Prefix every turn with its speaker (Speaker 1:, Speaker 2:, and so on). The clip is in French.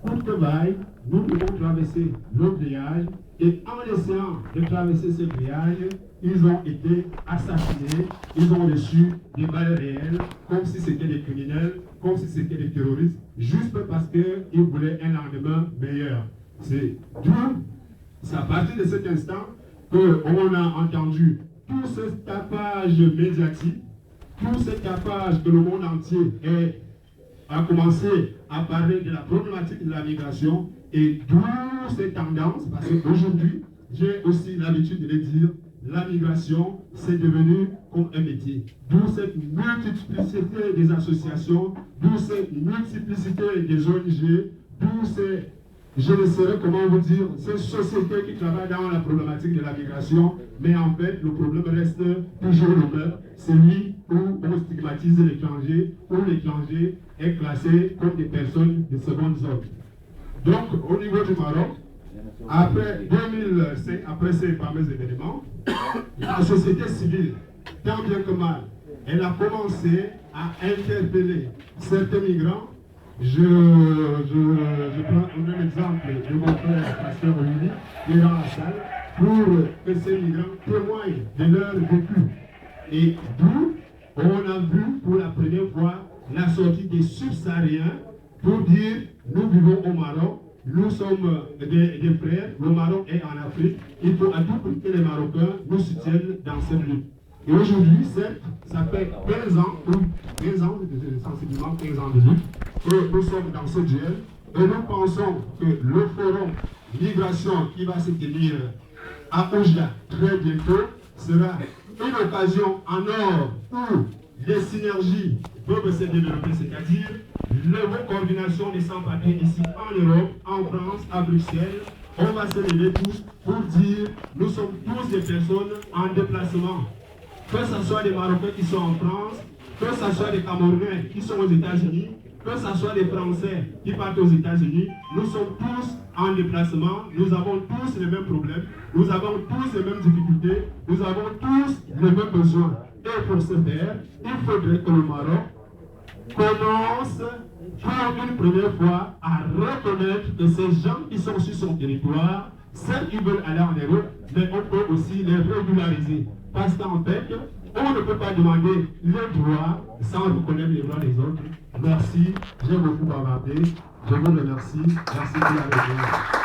Speaker 1: Pour que vaille, nous devons traverser le grillage et en essayant de traverser ce grillage, ils ont été assassinés, ils ont reçu des balles réelles, comme si c'était des criminels, comme si c'était des terroristes, juste parce qu'ils voulaient un lendemain meilleur. C'est à partir de cet instant qu'on a entendu tout ce tapage médiatique, tout ce tapage que le monde entier a commencé à parler de la problématique de la migration et d'où ces tendances, parce qu'aujourd'hui, j'ai aussi l'habitude de le dire, la migration, c'est devenu comme un métier. D'où cette multiplicité des associations, d'où cette multiplicité des ONG, d'où ces, je ne saurais comment vous dire, ces sociétés qui travaillent dans la problématique de la migration, mais en fait, le problème reste toujours le même, celui où on stigmatise l'étranger, où l'étranger est classé comme des personnes de seconde zone. Donc, au niveau du Maroc, après 2005, après ces fameux événements, la société civile, tant bien que mal, elle a commencé à interpeller certains migrants. Je prends un exemple de mon frère, pasteur Olivier, qui est dans la salle, pour que ces migrants témoignent de leur vécu. Et d'où on a vu pour la première fois la sortie des subsahariens pour dire nous vivons au Maroc, nous sommes des frères, le Maroc est en Afrique, il faut à tout prix que les Marocains nous soutiennent dans cette lutte. Et aujourd'hui, certes, ça fait 15 ans, sensiblement 15 ans de lutte, que nous sommes dans ce duel, et nous pensons que le forum migration qui va se tenir à Oujda très bientôt sera une occasion en or où les synergies peuvent se développer, c'est-à-dire la coordination des sans-papiers ici en Europe, en France, à Bruxelles. On va se lever tous pour dire nous sommes tous des personnes en déplacement. Que ce soit des Marocains qui sont en France, que ce soit des Camerounais qui sont aux États-Unis, que ce soit des Français qui partent aux États-Unis, nous sommes tous en déplacement, nous avons tous les mêmes problèmes, nous avons tous les mêmes difficultés, nous avons tous les mêmes besoins. Et pour ce faire, il faudrait que le Maroc commence pour une première fois à reconnaître que ces gens qui sont sur son territoire, certes ils veulent aller en Europe, mais on peut aussi les régulariser. Parce qu'en fait, on ne peut pas demander les droits sans reconnaître les droits des autres. Merci, j'ai beaucoup bavardé. Je vous remercie. Merci de la réponse.